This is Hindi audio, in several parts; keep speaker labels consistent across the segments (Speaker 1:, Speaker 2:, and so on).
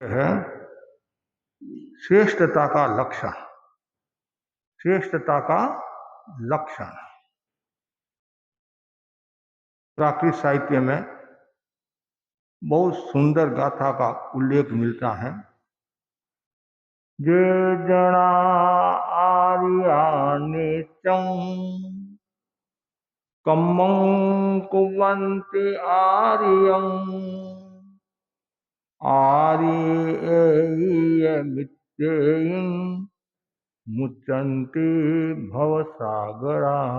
Speaker 1: है श्रेष्ठता का लक्षण। श्रेष्ठता का लक्षण प्राकृत साहित्य में बहुत सुंदर गाथा का उल्लेख मिलता है। जे जना आर्यानि कम्मं कुर्वन्ति आर्यं आर्येयमित्येयं मुच्यन्ते भवसागराः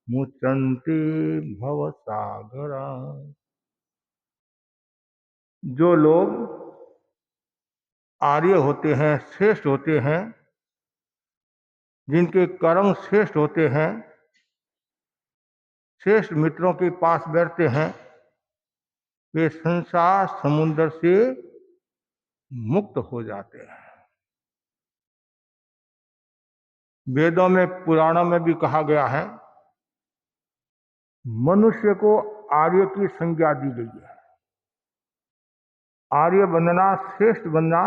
Speaker 1: मुच्यन्ते भवसागराः। जो लोग आर्य होते हैं, श्रेष्ठ होते हैं, जिनके कर्म श्रेष्ठ होते हैं, श्रेष्ठ मित्रों के पास बैठते हैं, वे संसार समुद्र से मुक्त हो जाते हैं। वेदों में, पुराणों में भी कहा गया है, मनुष्य को आर्य की संज्ञा दी गई है। आर्य बनना, श्रेष्ठ बनना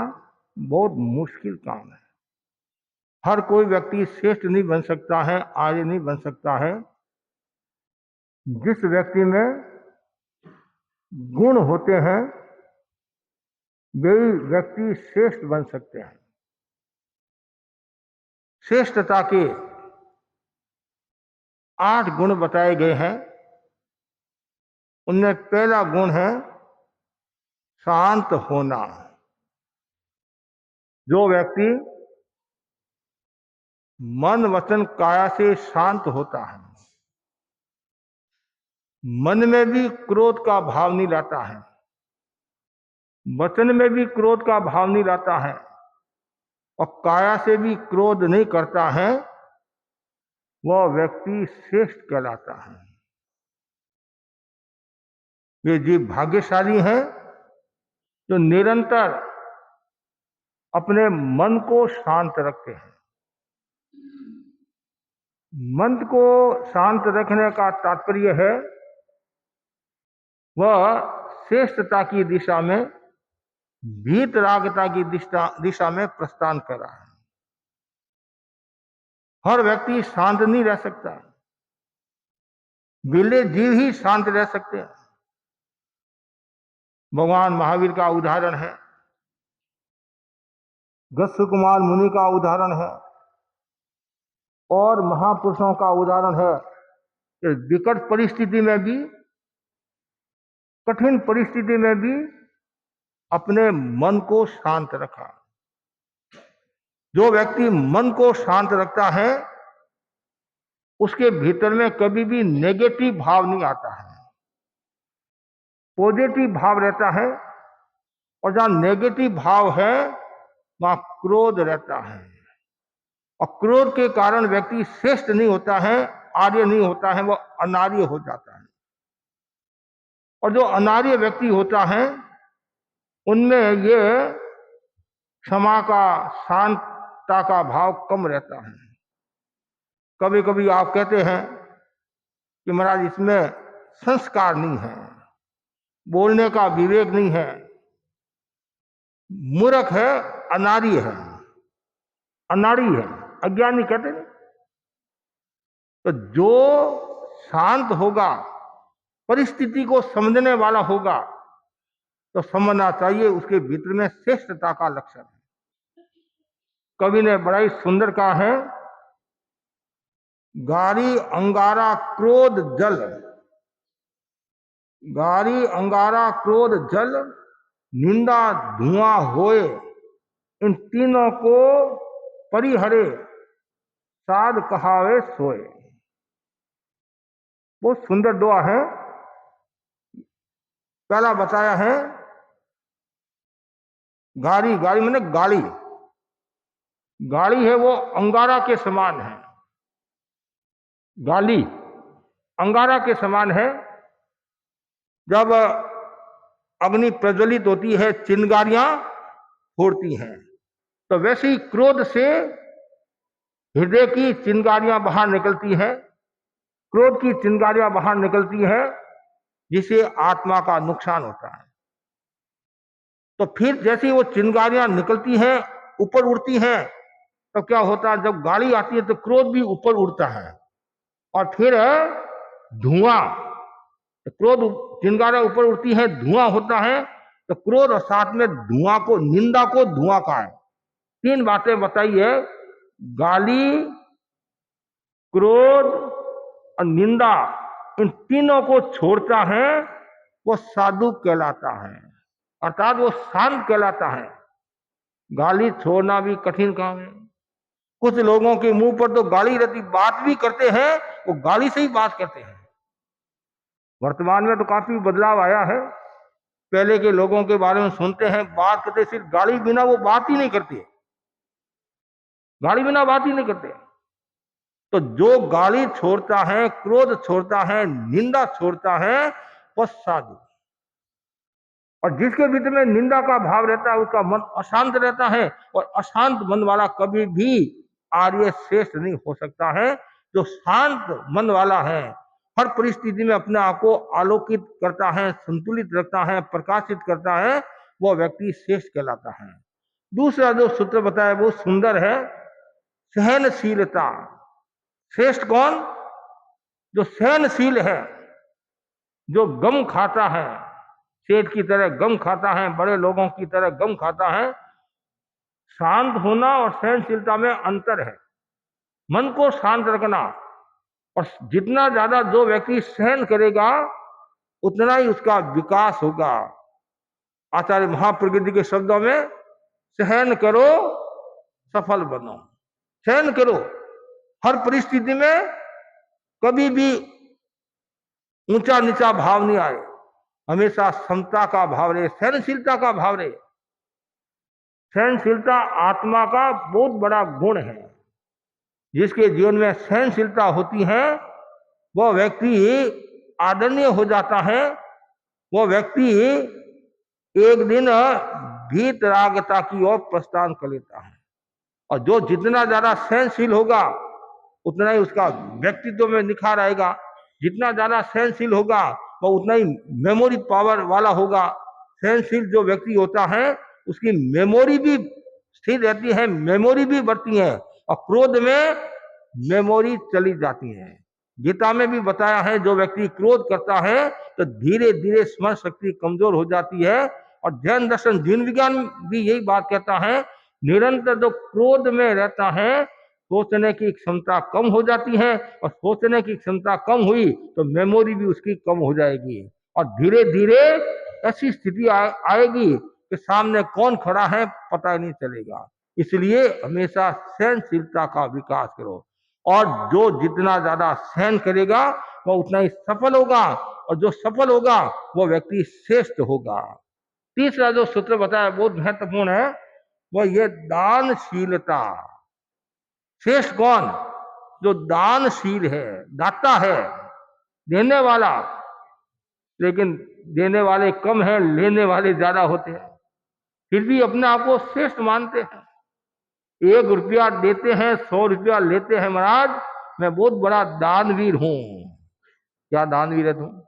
Speaker 1: बहुत मुश्किल काम है। हर कोई व्यक्ति श्रेष्ठ नहीं बन सकता है, आर्य नहीं बन सकता है। जिस व्यक्ति में गुण होते हैं वे व्यक्ति श्रेष्ठ बन सकते हैं। श्रेष्ठता के 8 गुण बताए गए हैं। उनमें पहला गुण है शांत होना। जो व्यक्ति मन वचन काया से शांत होता है, मन में भी क्रोध का भाव नहीं लाता है, वचन में भी क्रोध का भाव नहीं लाता है और काया से भी क्रोध नहीं करता है, वह व्यक्ति श्रेष्ठ कहलाता है। वे जीव भाग्यशाली हैं जो निरंतर अपने मन को शांत रखते हैं। मन को शांत रखने का तात्पर्य है वह श्रेष्ठता की दिशा में, वीतरागता की दिशा में प्रस्थान कर रहा है। हर व्यक्ति शांत नहीं रह सकता, बिल्ले जीव ही शांत रह सकते हैं। भगवान महावीर का उदाहरण है, गस्स कुमार मुनि का उदाहरण है और महापुरुषों का उदाहरण है कि विकट परिस्थिति में भी, कठिन परिस्थिति में भी अपने मन को शांत रखा। जो व्यक्ति मन को शांत रखता है उसके भीतर में कभी भी नेगेटिव भाव नहीं आता है, पॉजिटिव भाव रहता है। और जहां नेगेटिव भाव है वहां क्रोध रहता है और क्रोध के कारण व्यक्ति श्रेष्ठ नहीं होता है, आर्य नहीं होता है, वह अनार्य हो जाता है। और जो अनार्य व्यक्ति होता है उनमें ये क्षमा का, शांतता का भाव कम रहता है। कभी कभी आप कहते हैं कि महाराज इसमें संस्कार नहीं है, बोलने का विवेक नहीं है, मूर्ख है, अनाड़ी है, अनाड़ी है, अज्ञानी कहते नहीं। तो जो शांत होगा, परिस्थिति को समझने वाला होगा, तो समझना चाहिए उसके भीतर में श्रेष्ठता का लक्षण है। कवि ने बड़ा ही सुंदर कहा है, गारी अंगारा क्रोध जल, गारी अंगारा क्रोध जल, निंदा धुआं होए, इन तीनों को परिहरे साध कहावे सोए। बहुत सुंदर दुआ है। पहला बताया है गाड़ी, गाड़ी मैंने गाड़ी, गाड़ी है वो अंगारा के समान है, गाली अंगारा के समान है। जब अग्नि प्रज्वलित होती है चिंगारियां फोड़ती हैं, तो वैसे ही क्रोध से हृदय की चिंगारियां बाहर निकलती हैं, क्रोध की चिंगारियां बाहर निकलती है, जिससे आत्मा का नुकसान होता है। तो फिर जैसे ही वो चिंगारियां निकलती हैं, ऊपर उड़ती हैं, तो क्या होता है, जब गाड़ी आती है तो क्रोध भी ऊपर उड़ता है। और फिर धुआं, तो क्रोध, चिंगारियां ऊपर उड़ती है, धुआं होता है, तो क्रोध और साथ में धुआं को, निंदा को धुआं का है। तीन बातें बताई है, गाली, क्रोध और निंदा, इन तीनों को छोड़ता है वो साधु कहलाता है, अर्थात वो शांत कहलाता है। गाली छोड़ना भी कठिन काम है। कुछ लोगों के मुंह पर तो गाली रहती, बात भी करते हैं वो गाली से ही बात करते हैं। वर्तमान में तो काफी बदलाव आया है। पहले के लोगों के बारे में सुनते हैं, बात करते सिर्फ गाली बिना वो बात ही नहीं करते, गाली बिना बात ही नहीं करते। तो जो गाली छोड़ता है, क्रोध छोड़ता है, निंदा छोड़ता है, वह साधु। और जिसके भीतर में निंदा का भाव रहता है उसका मन अशांत रहता है, और अशांत मन वाला कभी भी आर्य श्रेष्ठ नहीं हो सकता है। जो शांत मन वाला है, हर परिस्थिति में अपने आप को आलोकित करता है, संतुलित रखता है, प्रकाशित करता है, वह व्यक्ति श्रेष्ठ कहलाता है। दूसरा जो सूत्र बताया वो सुंदर है, सहनशीलता। श्रेष्ठ कौन? जो सहनशील है, जो गम खाता है, सेठ की तरह गम खाता है, बड़े लोगों की तरह गम खाता है। शांत होना और सहनशीलता में अंतर है। मन को शांत रखना, और जितना ज्यादा जो व्यक्ति सहन करेगा उतना ही उसका विकास होगा। आचार्य महाप्रकृति के शब्दों में, सहन करो सफल बनो। सहन करो, हर परिस्थिति में कभी भी ऊंचा नीचा भाव नहीं आए, हमेशा समता का भाव रहे, सहनशीलता का भाव रहे। सहनशीलता आत्मा का बहुत बड़ा गुण है। जिसके जीवन में सहनशीलता होती है वह व्यक्ति आदरणीय हो जाता है। वह व्यक्ति एक दिन वीतरागता की ओर प्रस्थान कर लेता है। और जो जितना ज्यादा सहनशील होगा उतना ही उसका व्यक्तित्व में निखार आएगा। जितना ज्यादा सहनशील होगा वह उतना ही मेमोरी पावर वाला होगा। सहनशील जो व्यक्ति होता है उसकी मेमोरी भी स्थिर रहती है, मेमोरी भी बढ़ती है, और क्रोध में मेमोरी चली जाती है। गीता में भी बताया है, जो व्यक्ति क्रोध करता है तो धीरे धीरे स्मरण शक्ति कमजोर हो जाती है। और जैन दर्शन, जीवन विज्ञान भी यही बात कहता है, निरंतर जो क्रोध में रहता है सोचने की क्षमता कम हो जाती है, और सोचने की क्षमता कम हुई तो मेमोरी भी उसकी कम हो जाएगी, और धीरे धीरे ऐसी स्थिति आएगी कि सामने कौन खड़ा है पता ही नहीं चलेगा। इसलिए हमेशा सहनशीलता का विकास करो, और जो जितना ज्यादा सहन करेगा वह उतना ही सफल होगा, और जो सफल होगा वह व्यक्ति श्रेष्ठ होगा। तीसरा जो सूत्र बताया बहुत महत्वपूर्ण है, वह ये दानशीलता। श्रेष्ठ कौन? जो दानशील है, दाता है, देने वाला। लेकिन देने वाले कम हैं, लेने वाले ज्यादा होते हैं, फिर भी अपने आप को श्रेष्ठ मानते हैं। 1 रुपया देते हैं, 100 रुपया लेते हैं। महाराज मैं बहुत बड़ा दानवीर हूं। क्या दानवीर है तुम?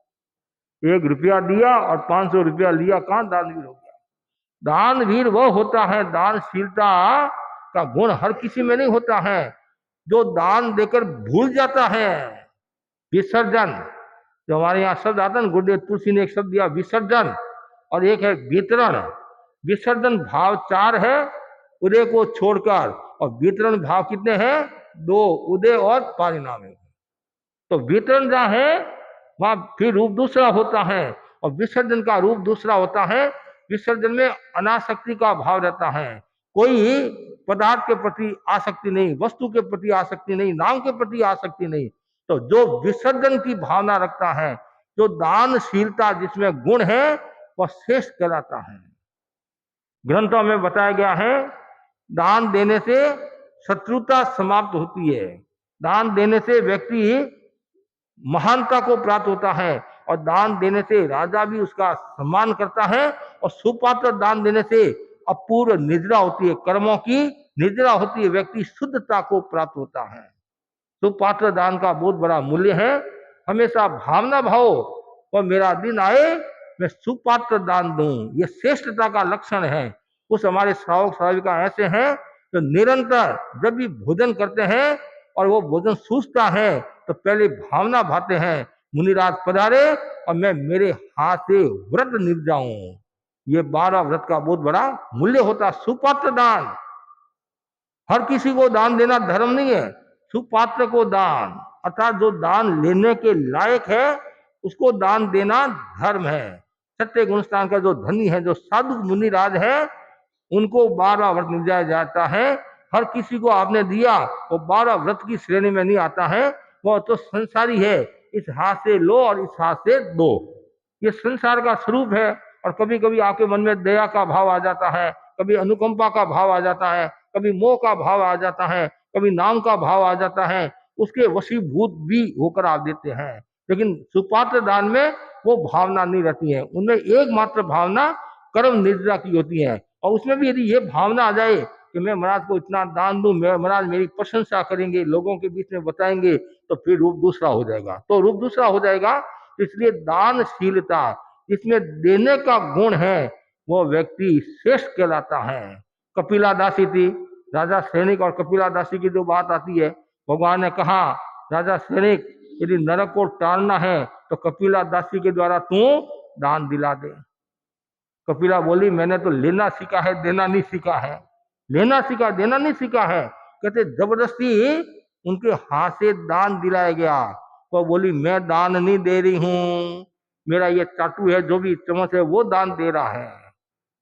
Speaker 1: 1 रुपया दिया और 500 रुपया लिया, कहां दानवीर हो गया? दानवीर वह होता है, दानशीलता का गुण हर किसी में नहीं होता है, जो दान देकर भूल जाता है। विसर्जन, जो हमारे यहाँ शब्द आता है ना, गुरुदेव तुलसी ने एक शब्द दिया विसर्जन, और एक है वितरण। विसर्जन भाव 4 है उदय को छोड़कर, और वितरण भाव कितने हैं? 2, उदय और परिणाम। तो वितरण जहां है वहां फिर रूप दूसरा होता है, और विसर्जन का रूप दूसरा होता है। विसर्जन में अनासक्ति का भाव रहता है, कोई पदार्थ के प्रति आसक्ति नहीं, वस्तु के प्रति आसक्ति नहीं, नाम के प्रति आसक्ति नहीं। तो जो विसर्जन की भावना रखता है, जो दानशीलता जिसमें गुण है, वह श्रेष्ठ कहलाता है। ग्रंथों में बताया गया है, दान देने से शत्रुता समाप्त होती है, दान देने से व्यक्ति महानता को प्राप्त होता है, और दान देने से राजा भी उसका सम्मान करता है, और सुपात्र दान देने से अपूर्व निद्रा होती है, कर्मों की निद्रा होती है, व्यक्ति शुद्धता को प्राप्त होता है। सुपात्र दान का बहुत बड़ा मूल्य है। हमेशा भावना भाव और मेरा दिन आए मैं सुपात्र दान दूं, ये श्रेष्ठता का लक्षण है। कुछ हमारे श्रावक श्राविका ऐसे हैं तो निरंतर जब भी भोजन करते हैं और वो भोजन सूझता है तो पहले भावना भाते हैं, मुनिराज पधारे और मैं मेरे हाथ से व्रत निभ जाऊं। ये 12 व्रत का बहुत बड़ा मूल्य होता। सुपात्र दान, हर किसी को दान देना धर्म नहीं है, सुपात्र को दान अर्थात जो दान लेने के लायक है उसको दान देना धर्म है। सत्य गुणस्थान का जो धनी है, जो साधु मुनिराज है, उनको 12 व्रत मिल जाता है। हर किसी को आपने दिया वो 12 व्रत की श्रेणी में नहीं आता है, वो तो संसारी है, इस हाथ से लो और इस हाथ से दो, ये संसार का स्वरूप है। और कभी कभी आपके मन में दया का भाव आ जाता है, कभी अनुकंपा का भाव आ जाता है, कभी मोह का भाव आ जाता है, कभी नाम का भाव आ जाता है, उसके वशीभूत भी होकर आप देते हैं। लेकिन सुपात्र दान में वो भावना नहीं रहती है, उनमें एकमात्र भावना कर्म निद्रा की होती है। और उसमें भी यदि ये भावना आ जाए कि मैं महाराज को इतना दान दूं, महाराज मेरी प्रशंसा करेंगे, लोगों के बीच में बताएंगे, तो फिर रूप दूसरा हो जाएगा, तो रूप दूसरा हो जाएगा। इसलिए दानशीलता, इसमें देने का गुण है, वो व्यक्ति श्रेष्ठ कहलाता है। कपिला दासी थी, राजा सैनिक और कपिला दासी की जो बात आती है, भगवान ने कहा राजा सैनिक यदि नरक को टालना है तो कपिला दासी के द्वारा तू दान दिला दे। कपिला बोली मैंने तो लेना सीखा है, देना नहीं सीखा है। लेना सीखा, देना नहीं सीखा है। कहते जबरदस्ती उनके हाथ से दान दिलाया गया। तो बोली मैं दान नहीं दे रही हूं, मेरा ये चाटू है, जो भी चम्मच है वो दान दे रहा है।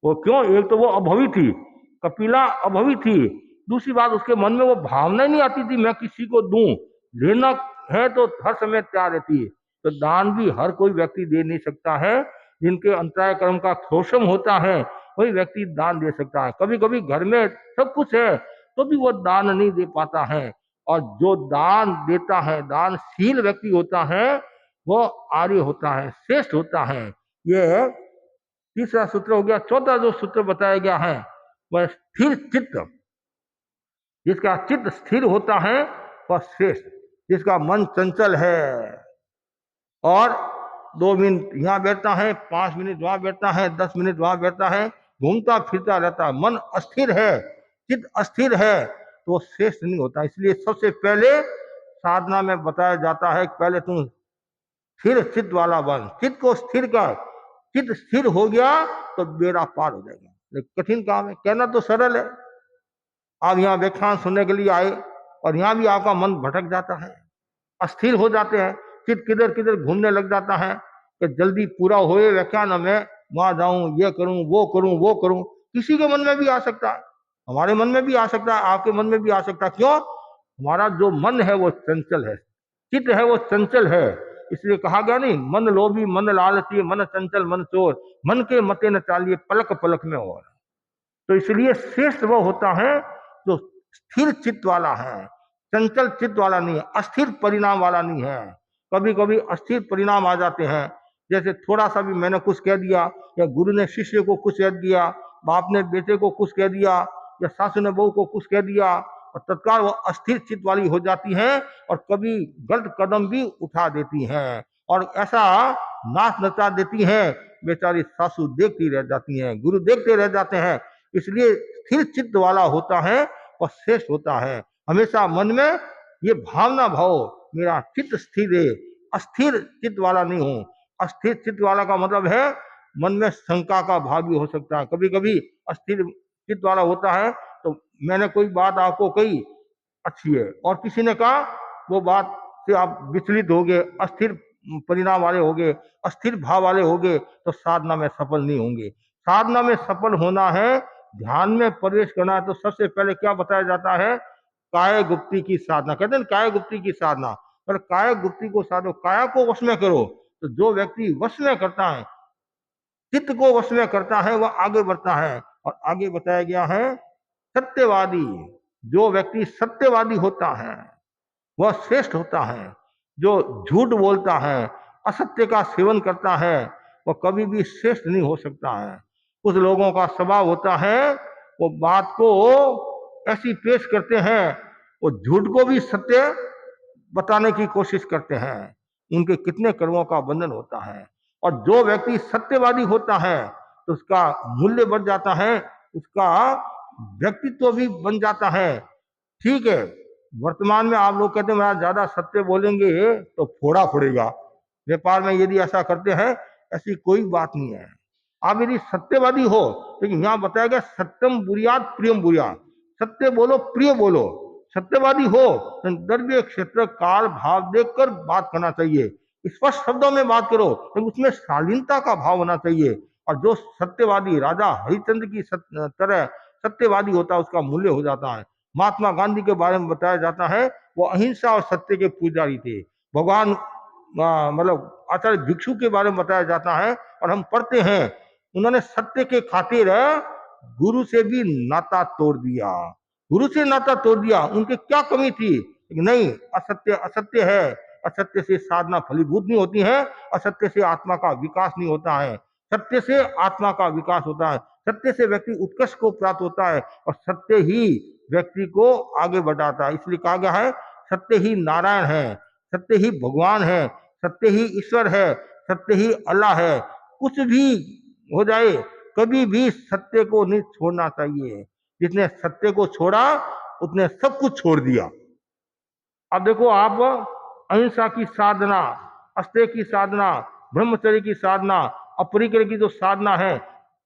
Speaker 1: वो क्यों? एक तो वो अभवी थी, कपिला अभवी थी, दूसरी बात उसके मन में वो भावना ही नहीं आती थी मैं किसी को दूं। लेना है तो हर समय तैयार रहती है। तो दान भी हर कोई व्यक्ति दे नहीं सकता है, जिनके अंतराय कर्म का शोषण होता है वही व्यक्ति दान दे सकता है। कभी कभी घर में सब कुछ है तो भी वो दान नहीं दे पाता है। और जो दान देता है, दानशील व्यक्ति होता है, वो आर्य होता है, श्रेष्ठ होता है। ये तीसरा सूत्र हो गया। चौथा जो सूत्र बताया गया है वह स्थिर चित्त, जिसका चित्त स्थिर होता है वह श्रेष्ठ। जिसका मन चंचल है और 2 मिनट यहाँ बैठता है, 5 मिनट वहां बैठता है, 10 मिनट वहां बैठता है, घूमता फिरता रहता है, मन अस्थिर है, चित्त अस्थिर है, तो वो श्रेष्ठ नहीं होता। इसलिए सबसे पहले साधना में बताया जाता है पहले तुम स्थिर चित्त वाला बन, चित्त को स्थिर कर। चित्त स्थिर हो गया तो बेड़ा पार हो जाएगा। लेकिन कठिन काम है, कहना तो सरल है। आप यहाँ व्याख्यान सुनने के लिए आए और यहाँ भी आपका मन भटक जाता है, अस्थिर हो जाते हैं, चित्त किधर किधर घूमने लग जाता है कि जल्दी पूरा होए व्याख्यान, मैं वहां जाऊं, ये करूं, वो करूं, वो करूं। किसी के मन में भी आ सकता है, हमारे मन में भी आ सकता है, आपके मन में भी आ सकता है। क्यों? हमारा जो मन है वो चंचल है, चित्त है वो चंचल है। इसलिए कहा गया नहीं, मन लोभी मन लालची मन चंचल मन चोर, मन के मते न चालिए पलक पलक में और। तो इसलिए श्रेष्ठ वो होता है जो स्थिर चित्त वाला है, चंचल चित्त वाला नहीं है, अस्थिर परिणाम वाला नहीं है। कभी कभी अस्थिर परिणाम आ जाते हैं, जैसे थोड़ा सा भी मैंने कुछ कह दिया, या गुरु ने शिष्य को कुछ कह दिया, बाप ने बेटे को कुछ कह दिया, या सासू ने बहू को कुछ कह दिया, और तत्काल वो अस्थिर चित्त वाली हो जाती हैं और कभी गलत कदम भी उठा देती हैं और ऐसा नाच नचा देती हैं। बेचारी सासू देखती रह जाती हैं, गुरु देखते रह जाते हैं। इसलिए स्थिर चित्त वाला होता है और श्रेष्ठ होता है। हमेशा मन में ये भावना भाव, मेरा चित्त स्थिर है, अस्थिर चित्त वाला नहीं हूं। अस्थिर चित्त वाला का मतलब है मन में शंका का भाव भी हो सकता है। कभी कभी अस्थिर चित्त वाला होता है तो मैंने कोई बात आपको कही अच्छी है और किसी ने कहा, वो बात से आप विचलित हो गए, अस्थिर परिणाम वाले हो गए, अस्थिर भाव वाले हो गए, तो साधना में सफल नहीं होंगे। साधना में सफल होना है, ध्यान में प्रवेश करना है, तो सबसे पहले क्या बताया जाता है? काय गुप्ती की साधना। कहते हैं काय गुप्ती की साधना, और काय गुप्ती को साधो, काया को वश में करो। तो जो व्यक्ति वश में करता है, चित्त को वश में करता है, वह आगे बढ़ता है। और आगे बताया गया है सत्यवादी, जो व्यक्ति सत्यवादी होता है वह श्रेष्ठ होता है। जो झूठ बोलता है, असत्य का सेवन करता है, वह कभी भी श्रेष्ठ नहीं हो सकता है। कुछ लोगों का स्वभाव होता है, वो बात को ऐसी पेश करते हैं, वो झूठ को भी सत्य बताने की कोशिश करते हैं। उनके कितने कर्मों का बंधन होता है। और जो व्यक्ति सत्यवादी होता है तो उसका मूल्य बढ़ जाता है, उसका व्यक्तित्व भी बन जाता है। ठीक है, वर्तमान में आप लोग कहते हैं महाराज ज्यादा सत्य बोलेंगे तो फोड़ा फोड़ेगा। व्यापार में यदि ऐसा करते हैं, ऐसी कोई बात नहीं है। आप यदि सत्यवादी हो, लेकिन यहाँ बताया गया सत्यम बुरियात प्रियम बुरियात, सत्य बोलो प्रिय बोलो। सत्यवादी हो तो द्रव्य क्षेत्र काल भाव देखकर बात करना चाहिए, स्पष्ट शब्दों में बात करो, तो उसमें शालीनता का भाव होना चाहिए। और जो सत्यवादी राजा हरिश्चंद्र की तरह सत्यवादी होता है, उसका मूल्य हो जाता है। महात्मा गांधी के बारे में बताया जाता है, वो अहिंसा और सत्य के पुजारी थे। भगवान मतलब आचार्य भिक्षु के बारे में बताया जाता है, और हम पढ़ते हैं उन्होंने सत्य के खातिर गुरु से भी नाता तोड़ दिया, गुरु से नाता तोड़ दिया। उनके क्या कमी थी? नहीं, असत्य असत्य है, असत्य से साधना फलीभूत नहीं होती है, असत्य से आत्मा का विकास नहीं होता है, सत्य से आत्मा का विकास होता है, सत्य से व्यक्ति उत्कर्ष को प्राप्त होता है, और सत्य ही व्यक्ति को आगे बढ़ाता है। इसलिए कहा गया है सत्य ही नारायण है, सत्य ही भगवान है, सत्य ही ईश्वर है, सत्य ही अल्लाह है। कुछ भी हो जाए, कभी भी सत्य को नहीं छोड़ना चाहिए। जिसने सत्य को छोड़ा उसने सब कुछ छोड़ दिया। अब देखो, आप अहिंसा की साधना, अस्तेय की साधना, ब्रह्मचर्य की साधना, अपरिग्रह की जो साधना है,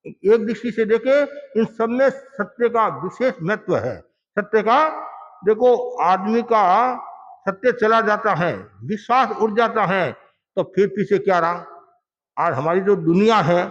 Speaker 1: एक दृष्टि से देखे इन सब में सत्य का विशेष महत्व है। सत्य का देखो, आदमी का सत्य चला जाता है, विश्वास उड़ जाता है, तो फिर पीछे क्या रहा? आज हमारी जो दुनिया है,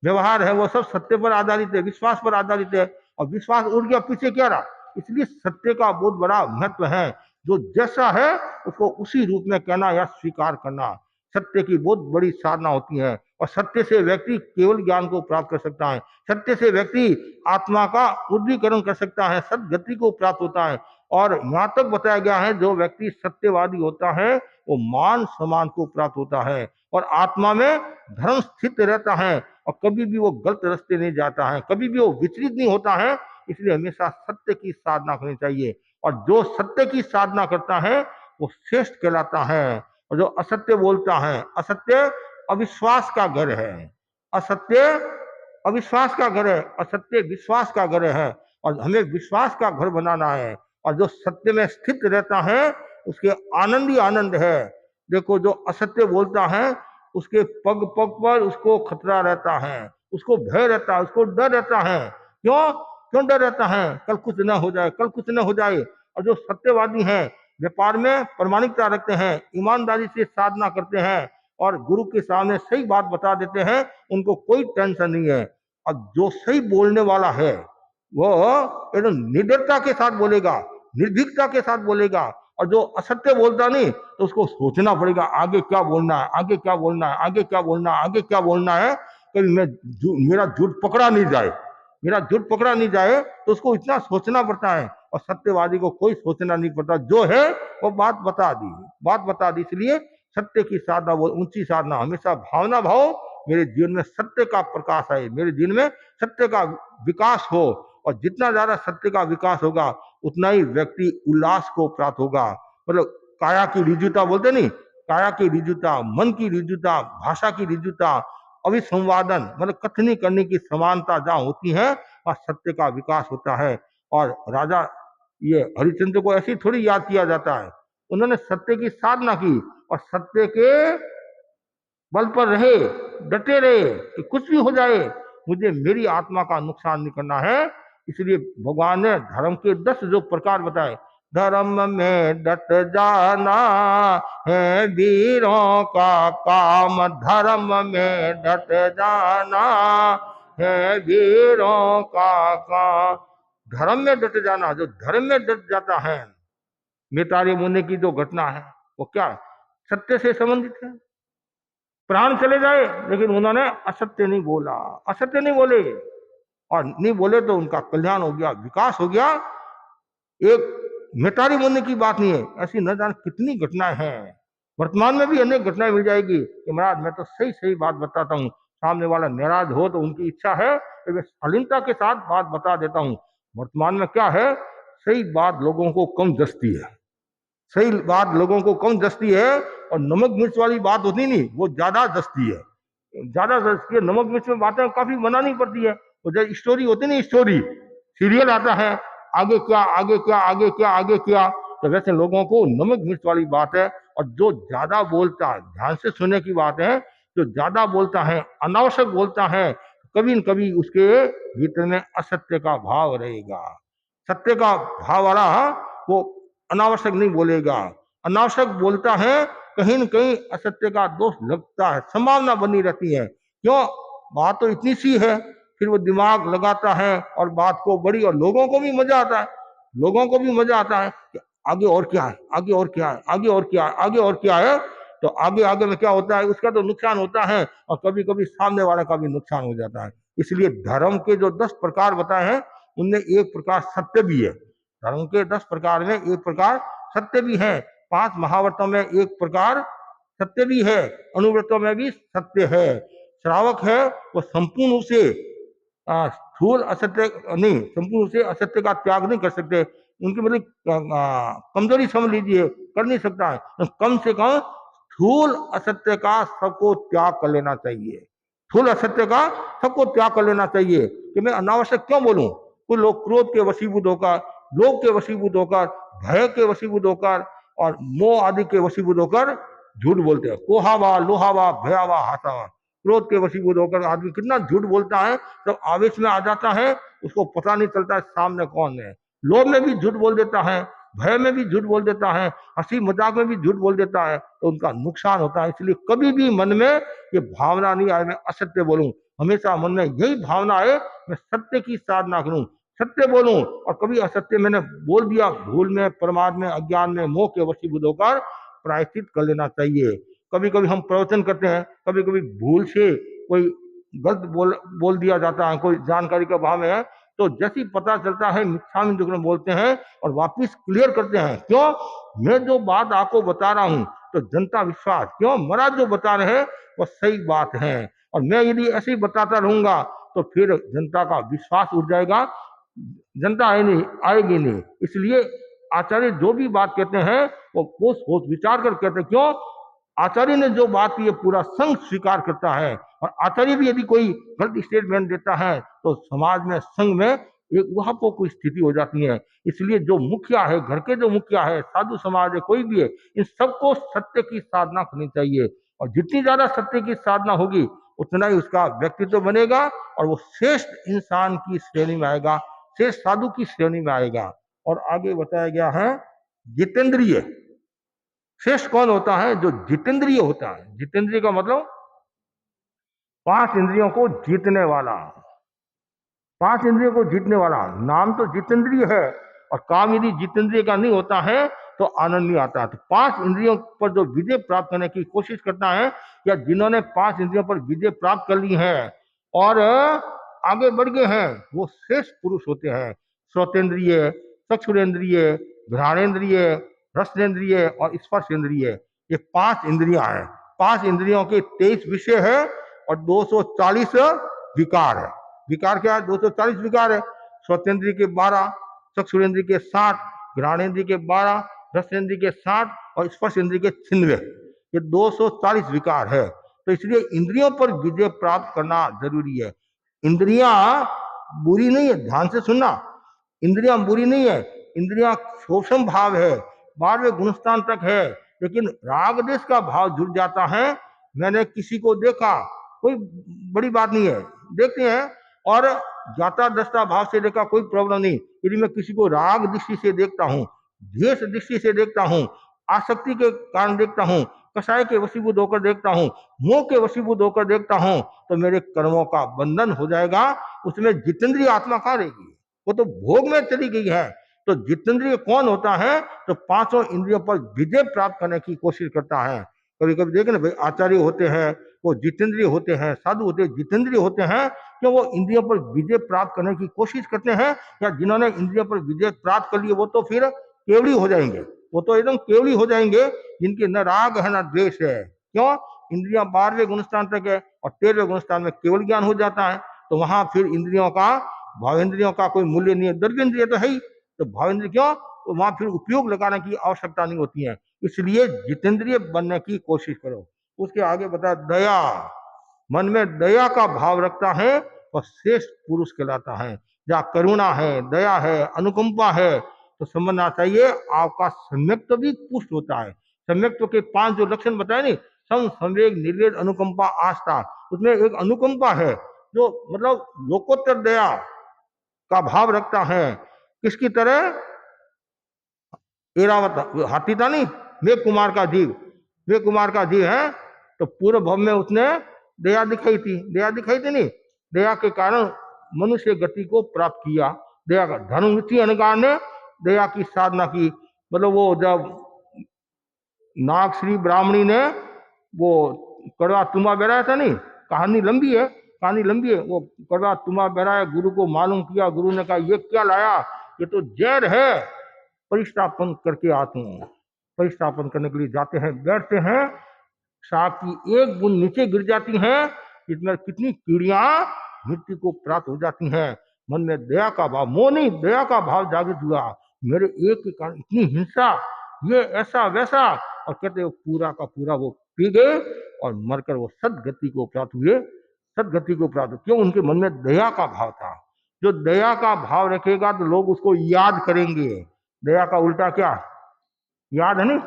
Speaker 1: व्यवहार है, वो सब सत्य पर आधारित है, विश्वास पर आधारित है, और विश्वास उड़ गया, पीछे क्या रहा? इसलिए सत्य का बहुत बड़ा महत्व है। जो जैसा है उसको उसी रूप में कहना या स्वीकार करना सत्य की बहुत बड़ी साधना होती है। और सत्य से व्यक्ति केवल ज्ञान को प्राप्त कर सकता है, सत्य से व्यक्ति आत्मा का उद्दीकरण कर सकता है, सदगति को प्राप्त होता है। और यहाँ तक बताया गया है, जो व्यक्ति सत्यवादी होता है वो मान सम्मान को प्राप्त होता है, और आत्मा में धर्म स्थित रहता है, और कभी भी वो गलत रास्ते नहीं जाता है, कभी भी वो विचलित नहीं होता है। इसलिए हमेशा सत्य की साधना करनी चाहिए, और जो सत्य की साधना करता है वो श्रेष्ठ कहलाता है। और जो असत्य बोलता है, असत्य अविश्वास का घर है, असत्य अविश्वास का घर है, असत्य विश्वास का घर है, और हमें विश्वास का घर बनाना है। और जो सत्य में स्थित रहता है उसके आनंद ही आनंद है। देखो, जो असत्य बोलता है उसके पग पग पर उसको खतरा रहता है, उसको भय रहता है, उसको डर रहता है। क्यों क्यों डर रहता है? कल कुछ न हो जाए, कल कुछ न हो जाए। और जो सत्यवादी हैं, व्यापार में प्रामाणिकता रखते हैं, ईमानदारी से साधना करते हैं, और गुरु के सामने सही बात बता देते हैं, उनको कोई टेंशन नहीं है। और जो सही बोलने वाला है वो एकदम निडरता के साथ बोलेगा, निर्भीकता के साथ बोलेगा। और जो असत्य बोलता नहीं, तो उसको सोचना पड़ेगा आगे क्या बोलना है, आगे क्या बोलना है, आगे क्या बोलना है, आगे क्या बोलना है, कभी मेरा झूठ पकड़ा नहीं जाए, मेरा झूठ पकड़ा नहीं जाए, तो उसको इतना सोचना पड़ता है। और सत्यवादी को कोई सोचना नहीं पड़ता, जो है वो बात बता दी, बात बता दी। इसलिए सत्य की साधना वो ऊंची साधना, हमेशा भावना भाव मेरे जीवन में सत्य का प्रकाश आए, मेरे जीवन में सत्य का विकास हो। और जितना ज्यादा सत्य का विकास होगा उतना ही व्यक्ति उल्लास को प्राप्त होगा। मतलब काया की रिजुता बोलते नहीं, काया की रिजुता, मन की रिजुता, भाषा की रिजुता, अभिसंवादन मतलब कथनी करने की समानता जहाँ होती है वहाँ सत्य का विकास होता है। और राजा ये हरिश्चंद्र को ऐसे थोड़ी याद किया जाता है, उन्होंने सत्य की साधना की, और सत्य के बल पर रहे, डटे रहे कि कुछ भी हो जाए मुझे मेरी आत्मा का नुकसान नहीं करना है। इसलिए भगवान ने धर्म के 10 जो प्रकार बताए, धर्म में डट जाना है वीरों का काम, धर्म में डट जाना है वीरों का काम। धर्म में डट जाना, जो धर्म में डट जाता है, मेतारे मुनि की जो घटना है वो क्या सत्य से संबंधित है। प्राण चले जाए लेकिन उन्होंने असत्य नहीं बोला, असत्य नहीं बोले, और नहीं बोले तो उनका कल्याण हो गया, विकास हो गया। एक मेटारी मुनि की बात नहीं है, ऐसी न जाने कितनी घटनाएं हैं। वर्तमान में भी अनेक घटनाएं मिल जाएगी कि महाराज मैं तो सही सही बात बताता हूँ, सामने वाला नाराज हो तो उनकी इच्छा है तो मैं शालीनता के साथ बात बता देता हूँ। वर्तमान में क्या है, सही बात लोगों को कम जचती है, सही बात लोगों को कम जचती है, और नमक मिर्च वाली बात होती नहीं वो ज्यादा जचती है। ज्यादा से इसके नमक मिर्च में बातें काफी बनानी पड़ती है। तो जब स्टोरी होती है ना, स्टोरी सीरियल आता है, आगे क्या आगे क्या आगे क्या आगे क्या, तो वैसे लोगों को नमक मिर्च वाली बात है। और जो ज्यादा बोलता है, ध्यान से सुनने की बात है, जो ज्यादा बोलता है, अनावश्यक बोलता है, कभी न कभी उसके भीतर में असत्य का भाव रहेगा। सत्य का भाव वाला वो अनावश्यक नहीं बोलेगा। अनावश्यक बोलता है, कहीं न कहीं असत्य का दोष लगता है, संभावना बनी रहती है। क्यों? बात तो इतनी सी है, फिर वो दिमाग लगाता है और बात को बड़ी, और लोगों को भी मजा आता है। लोगों को भी मजा आता है कि आगे और क्या है, आगे और क्या है, आगे और क्या है, आगे और क्या है। तो आगे आगे में क्या होता है, उसका तो नुकसान होता है, और कभी कभी सामने वाले का भी नुकसान हो जाता है। इसलिए धर्म के जो 10 प्रकार बताए हैं, उनमें एक प्रकार सत्य भी है। धर्म के 10 प्रकार में एक प्रकार सत्य भी है। 5 महाव्रतों में एक प्रकार सत्य भी है, अनुव्रतों में भी सत्य है। श्रावक है वो संपूर्ण रूप से स्थूल असत्य नहीं, संपूर्ण रूप से असत्य का त्याग नहीं कर सकते। उनकी मतलब कमजोरी समझ लीजिए, कर नहीं सकता है, तो कम से कम स्थूल असत्य का सबको त्याग कर लेना चाहिए। स्थूल असत्य का सबको त्याग कर लेना चाहिए कि मैं अनावश्यक क्यों बोलूं। कुछ लोग क्रोध के वशीभूत होकर, लोभ के वशीभूत होकर, भय के वशीभूत होकर और मोह आदि के वशीभूत होकर झूठ बोलते हैं। कोहावा, लोहावा, भयावा, हाथावा। क्रोध के वशीभूत होकर आदमी कितना झूठ बोलता है, जब आवेश में आ जाता है उसको पता नहीं चलता है सामने कौन है। लोभ में भी झूठ बोल देता है, भय में भी झूठ बोल देता है, हंसी मजाक में भी झूठ बोल देता है, तो उनका नुकसान होता है। इसलिए कभी भी मन में ये भावना नहीं आए मैं असत्य बोलूं। हमेशा मन में यही भावना है मैं सत्य की साधना करूं, सत्य बोलूं। और कभी असत्य मैंने बोल दिया, भूल में, प्रमाद में, अज्ञान में, मोह के वशीभूत होकर प्रायश्चित कर लेना चाहिए। कभी कभी हम प्रवचन करते हैं, कभी कभी भूल से कोई गलत बोल दिया जाता है, कोई जानकारी का अभाव में है, तो जैसे ही पता चलता है मिथ्यामि दुक्कड़म बोलते हैं और वापिस क्लियर करते हैं। क्यों? मैं जो बात आपको बता रहा हूं तो जनता विश्वास, क्यों महाराज जो बता रहे हैं वो सही बात है, और मैं यदि ऐसे ही बताता रहूंगा तो फिर जनता का विश्वास उठ जाएगा, जनता आएगी नहीं। इसलिए आचार्य जो भी बात कहते हैं वो सोच विचार कर कहते हैं। क्यों? आचार्य ने जो बात की है पूरा संघ स्वीकार करता है, और आचार्य भी यदि कोई गलत स्टेटमेंट देता है तो समाज में, संघ में एक वहां कोई स्थिति हो जाती है। इसलिए जो मुखिया है, घर के जो मुखिया है, साधु समाज है, कोई भी है, इन सबको सत्य की साधना करनी चाहिए। और जितनी ज्यादा सत्य की साधना होगी उतना ही उसका व्यक्तित्व बनेगा और वो श्रेष्ठ इंसान की श्रेणी में आएगा, श्रेष्ठ साधु की श्रेणी में आएगा। और आगे बताया गया है जितेंद्रिय। श्रेष्ठ कौन होता है? जो जितेंद्रिय होता है। जितेंद्रिय का मतलब 5 इंद्रियों को जीतने वाला। 5 इंद्रियों को जीतने वाला नाम तो जितेंद्रिय है, और काम यदि जितेंद्रिय का नहीं होता है तो आनंद नहीं आता। तो 5 इंद्रियों पर जो विजय प्राप्त करने की कोशिश करता है, या जिन्होंने 5 इंद्रियों पर विजय प्राप्त कर ली है और आगे बढ़ गए हैं, वो श्रेष्ठ पुरुष होते हैं। श्रोतेंद्रिय, चक्षुरेंद्रिय, घ्राणेन्द्रिय, रसनेन्द्रिय और स्पर्श इंद्रिय, ये 5 इंद्रियां हैं। 5 इंद्रियों के 23 विषय है और 240 विकार है। विकार क्या है? 240 विकार है। स्वतेंद्रिय के 12, चक्षुरेंद्रिय के 60, घ्राणेन्द्रिय के 12, रसेंद्रिय के 60 और स्पर्श इंद्रिय के 96, ये 240 विकार है। तो इसलिए इंद्रियों पर विजय प्राप्त करना जरूरी है। इंद्रियां बुरी नहीं है, ध्यान से सुनना। इंद्रियां बुरी नहीं है, इंद्रियां शोषण भाव है, 12वें गुणस्थान तक है, लेकिन राग देश का भाव जुड़ जाता है। मैंने किसी को देखा, कोई बड़ी बात नहीं है, देखते हैं, और जाता दस्ता भाव से देखा, कोई प्रॉब्लम नहीं। यदि मैं किसी को राग दृष्टि से देखता हूँ, द्वेष दृष्टि से देखता हूँ, आसक्ति के कारण देखता हूँ, कषाय के वशीभूत होकर देखता हूँ, मोह के वशीभूत होकर देखता हूँ, तो मेरे कर्मों का बंधन हो जाएगा। उसमें जितेंद्रिय आत्मा कहाँ रहेगी? वो तो भोग में चली गई है। तो जितेंद्रिय कौन होता है? तो 5 इंद्रियों पर विजय प्राप्त करने की कोशिश करता है। कभी कभी देखे ना भाई, आचार्य होते हैं वो जितेंद्रिय होते हैं, साधु होते हैं जितेंद्रिय होते हैं, कि वो इंद्रियों पर विजय प्राप्त करने की कोशिश करते हैं। या जिन्होंने इंद्रियों पर विजय प्राप्त कर लिए वो तो फिर केवली हो जाएंगे, वो तो एकदम केवली हो जाएंगे, जिनके न राग है न द्वेष है। क्यों? इंद्रियां 12वें गुणस्थान तक है और 13वें गुणस्थान में केवल ज्ञान हो जाता है। तो वहां फिर इंद्रियों का, भावेंद्रियों का कोई मूल्य नहीं है। द्रव्येंद्रिय तो है ही, तो भावेंद्रिय क्यों? तो वहां फिर उपयोग लगाने की आवश्यकता नहीं होती है। इसलिए जितेंद्रिय बनने की कोशिश करो। उसके आगे बता दया। मन में दया का भाव रखता है वह श्रेष्ठ पुरुष कहलाता है। जहाँ करुणा है, दया है, अनुकंपा है, तो समझना चाहिए आपका सम्यक्त्व भी पुष्ट होता है। सम्यक्त्व के 5 जो लक्षण बताए नहीं, सम, संवेग, निर्वेद, अनुकंपा, आस्था, उसमें एक अनुकंपा है जो मतलब लोकोत्तर दया का भाव रखता है। किसकी तरह? एरावत हाथी था नहीं, मेघ कुमार का जीव, मेघ कुमार का जीव है, तो पूर्व भव में उसने दया दिखाई थी, दया दिखाई थी नहीं, दया के कारण मनुष्य गति को प्राप्त किया। दया का धनुषी अनगार ने दया की साधना की। मतलब वो जब नाग श्री ब्राह्मणी ने वो कड़वा तुम्बा बहराया था नहीं, कहानी लंबी है, कहानी लंबी है। वो कड़वा तुम्बा बहराया, गुरु को मालूम किया, गुरु ने कहा ये क्या लाया, ये तो जहर है, परिष्टापन करके आते हैं। परिष्टापन करने के लिए जाते हैं, बैठते हैं, साग की एक बूंद नीचे गिर जाती है, इसमें कितनी कीड़ियां मृत्यु को प्राप्त हो जाती हैं। मन में दया का भाव, मोह नहीं, दया का भाव जागृत हुआ, मेरे एक के कारण इतनी हिंसा, ये ऐसा वैसा, और कहते हो पूरा का पूरा वो पी गए और मरकर वो सदगति को प्राप्त हुए, सदगति को प्राप्त। क्यों? उनके मन में दया का भाव था। जो दया का भाव रखेगा तो लोग उसको याद करेंगे। दया का उल्टा क्या? याद है नहीं,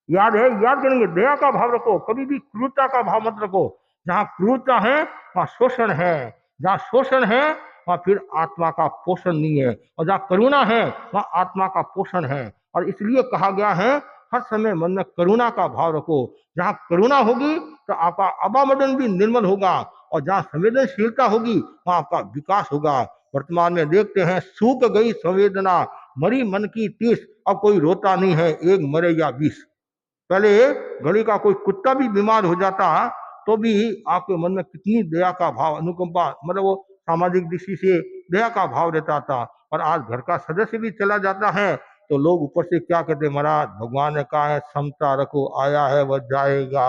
Speaker 1: याद है, याद करेंगे। दया का भाव रखो, कभी भी क्रूरता का भाव मत रखो। जहां क्रूरता है वहां शोषण है, जहां शोषण है वहां फिर आत्मा का पोषण नहीं है, और जहां करुणा है वहां आत्मा का पोषण है। और इसलिए कहा गया है हर समय मन में करुणा का भाव रखो। जहां करुणा होगी तो आपका अबामदन भी निर्मल होगा, और जहां संवेदनशीलता होगी वहां आपका विकास होगा। वर्तमान में देखते हैं सूख गई संवेदना, मरी मन की टीस, अब कोई रोता नहीं है, एक मरे या 20। पहले गली का कोई कुत्ता भी बीमार हो जाता तो भी आपके मन में कितनी दया का भाव, अनुकंपा, मतलब वो सामाजिक दृष्टि से दया का भाव रहता था। और आज घर का सदस्य भी चला जाता है तो लोग ऊपर से क्या कहते, महाराज भगवान ने कहा है समता रखो, आया है वह जाएगा,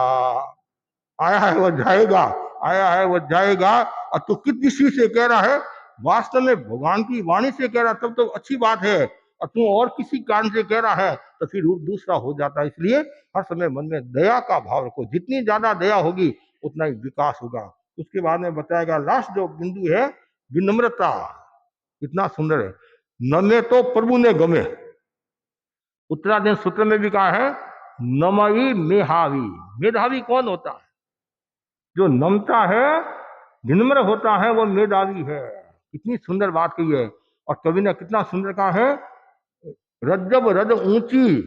Speaker 1: आया है वह जाएगा, आया है वह जाएगा। और तू किस दृष्टि से कह रहा है? वास्तव में भगवान की वाणी से कह रहा तब तो अच्छी बात है, और तू और किसी कारण से कह रहा है तो फिर रूप दूसरा हो जाता है। इसलिए हर समय मन में दया का भाव रखो, जितनी ज्यादा दया होगी उतना ही विकास होगा। उसके बाद में बताएगा लास्ट जो बिंदु है, विनम्रता। इतना सुंदर है, नमे तो प्रभु ने गमे। उत्तराधीन सूत्र में भी कहा है नमई मेहावी। मेधावी कौन होता है? जो नमता है, विनम्र होता है, वो मेधावी है। इतनी सुंदर बात कही है। और कवि ने कितना सुंदर कहा है, रज्जब रज ऊंची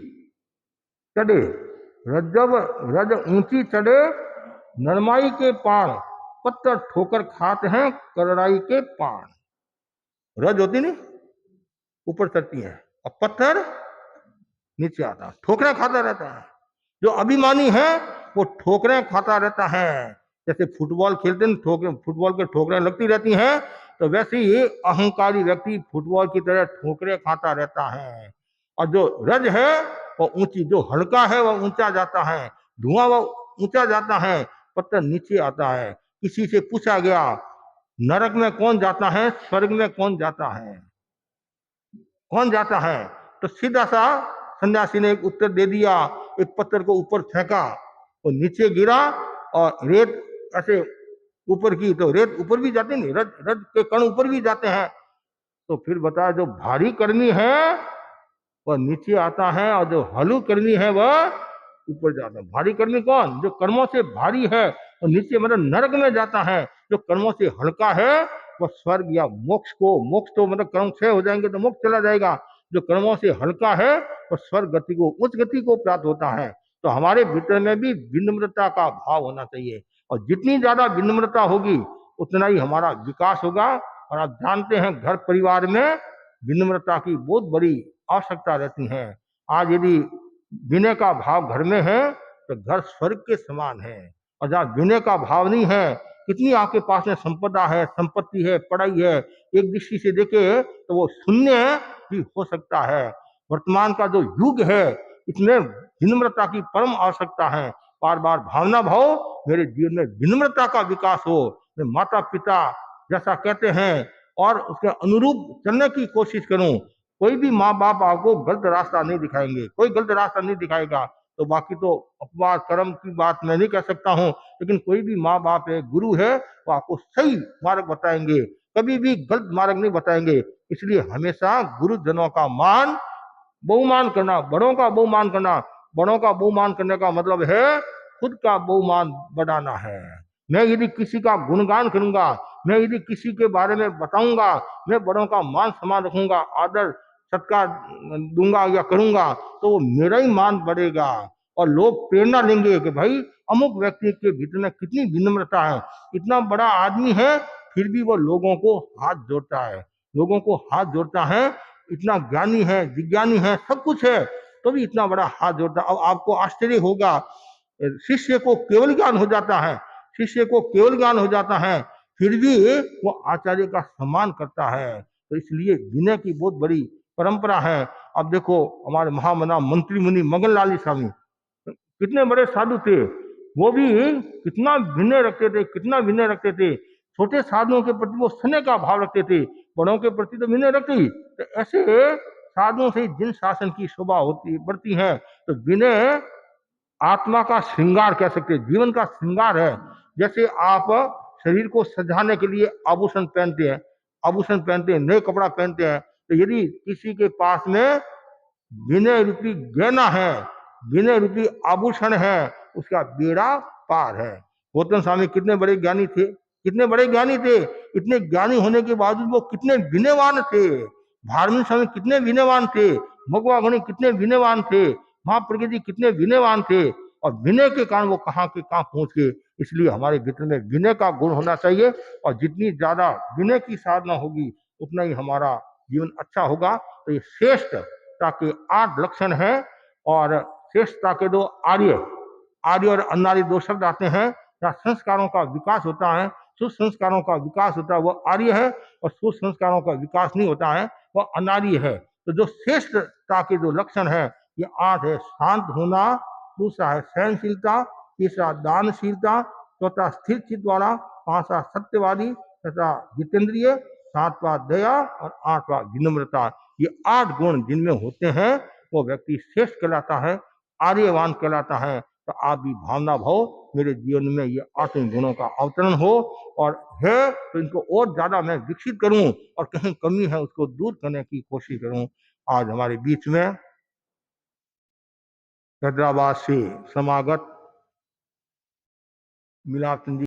Speaker 1: चढ़े, रज्जब रज ऊंची चढ़े, नरमाई के पाण, पत्थर ठोकर खाते हैं करड़ाई के पाण। रज होती नहीं, ऊपर चढ़ती है, और पत्थर नीचे आता है, ठोकरें खाता रहता है। जो अभिमानी है वो ठोकरें खाता रहता है। जैसे फुटबॉल खेलते हैं, फुटबॉल के ठोकरें लगती रहती हैं, तो वैसे ही अहंकारी व्यक्ति फुटबॉल की तरह ठोकरें खाता रहता है। और जो रज है वो ऊंची, जो हल्का है वह ऊंचा जाता है, धुआं वह ऊंचा जाता है, पत्थर नीचे आता है। किसी से पूछा गया नरक में कौन जाता है, स्वर्ग में कौन जाता है, कौन जाता है? तो सीधा सा सन्यासी ने एक उत्तर दे दिया, एक पत्थर को ऊपर फेंका, वो नीचे गिरा, और रेत ऐसे ऊपर की, तो रेत ऊपर भी जाती नहीं, रज रज के कण ऊपर भी जाते हैं। तो फिर बताया जो भारी कर्मी है वह नीचे आता है, और जो हलू कर्मी है वह ऊपर जाता है। भारी कर्मी कौन? जो कर्मों से भारी है और नीचे मतलब नरक में जाता है। जो कर्मों से हल्का है वह स्वर्ग या मोक्ष को, मोक्ष तो मतलब कर्म क्षय हो जाएंगे तो मोक्ष चला जाएगा। जो कर्मों से हल्का है वह स्वर्ग गति को, उच्च गति को प्राप्त होता है। तो हमारे भीतर में भी विनम्रता का भाव होना चाहिए, और जितनी ज्यादा विनम्रता होगी उतना ही हमारा विकास होगा। और आप जानते हैं घर परिवार में विनम्रता की बहुत बड़ी आवश्यकता रहती है। आज यदि विनय का भाव घर में है तो घर स्वर्ग के समान है, और जहाँ विनय का भाव नहीं है, कितनी आपके पास में संपदा है, संपत्ति है, पढ़ाई है, एक दृष्टि से देखे तो वो शून्य भी हो सकता है। वर्तमान का जो युग है इसमें विनम्रता की परम आवश्यकता है। बार बार भावना भाव मेरे जीवन में विनम्रता का विकास हो, मैं माता पिता जैसा कहते हैं और उसके अनुरूप चलने की कोशिश करूं। कोई भी माँ बाप आपको गलत रास्ता नहीं दिखाएंगे, कोई गलत रास्ता नहीं दिखाएगा। तो बाकी तो अपवाद कर्म की बात मैं नहीं कह सकता हूँ, लेकिन कोई भी माँ बाप है, गुरु है, वो आपको सही मार्ग बताएंगे, कभी भी गलत मार्ग नहीं बताएंगे। इसलिए हमेशा गुरुजनों का मान बहुमान करना, बड़ों का बहुमान करना। बड़ों का बहुमान करने का मतलब है खुद का बहुमान बढ़ाना है। मैं यदि किसी का गुणगान करूंगा, मैं यदि किसी के बारे में बताऊंगा, मैं बड़ों का मान सम्मान रखूंगा, आदर सत्कार दूंगा या करूंगा, तो वो मेरा ही मान बढ़ेगा और लोग प्रेरणा लेंगे कि भाई अमुक व्यक्ति के भीतर में कितनी विनम्रता है, इतना बड़ा आदमी है फिर भी वो लोगों को हाथ जोड़ता है, लोगों को हाथ जोड़ता है, इतना ज्ञानी है, विज्ञानी है, सब कुछ है, तो भी इतना बड़ा हाथ जोड़ता। अब आपको आश्चर्य होगा, शिष्य को केवल ज्ञान हो जाता है, शिष्य को केवल ज्ञान हो जाता है, फिर भी वो आचार्य का सम्मान करता है। तो इसलिए विनय की बहुत बड़ी परंपरा है। अब देखो हमारे महामना मंत्री मुनि मगन लाली स्वामी कितने बड़े साधु थे, वो भी कितना विनय रखते थे, कितना विनय रखते थे। छोटे साधुओं के प्रति वो स्नेह का भाव रखते थे, बड़ों के प्रति तो विनय रखते ही। तो ऐसे साधुओं से जिन शासन की शोभा होती बढ़ती है, तो विनय आत्मा का श्रृंगार कह सकते हैं, जीवन का श्रृंगार है। जैसे आप शरीर को सजाने के लिए आभूषण पहनते हैं, आभूषण पहनते हैं, नए कपड़ा पहनते हैं, तो यदि किसी के पास में विनय रूपी गहना है, विनय रूपी आभूषण है, उसका बेड़ा पार है। गौतम स्वामी कितने बड़े ज्ञानी थे, कितने बड़े ज्ञानी थे, इतने ज्ञानी होने के बावजूद वो कितने विनयवान थे। भारती स्वामी कितने विनयवान थे, भगवा गणि कितने विनयवान थे, महाप्रज्ञ जी कितने विनयवान थे, और विनय के कारण वो कहाँ के कहाँ पहुंच गए। इसलिए हमारे भीतर में विनय का गुण होना चाहिए, और जितनी ज्यादा विनय की साधना होगी उतना ही हमारा जीवन अच्छा होगा। तो ये श्रेष्ठता के 8 लक्षण हैं, और श्रेष्ठता के 2 आर्य, आर्य और अनार्य 2 शब्द आते हैं। जहाँ संस्कारों का विकास होता है, सुसंस्कारों का विकास होता है, वह आर्य है, और सुसंस्कारों का विकास नहीं होता है, वह अनार्य है। तो जो श्रेष्ठता के जो लक्षण है ये 8 है। शांत होना, दूसरा है सहनशीलता, तीसरा दानशीलता, चौथा स्थिर चित्त वाला, पांचवा सत्यवादी तथा जितेंद्रिय, सातवां दया, और आठवां विनम्रता। ये 8 गुण जिनमें होते हैं वो व्यक्ति श्रेष्ठ कहलाता है, आर्यवान कहलाता है। तो आप भी भावना भाव मेरे जीवन में ये 8 गुणों का अवतरण हो, और है तो इनको और ज्यादा मैं विकसित करूं, और कहीं कमी है उसको दूर करने की कोशिश करूं। आज हमारे बीच में हैदराबाद से समागत मिलाप चंद जी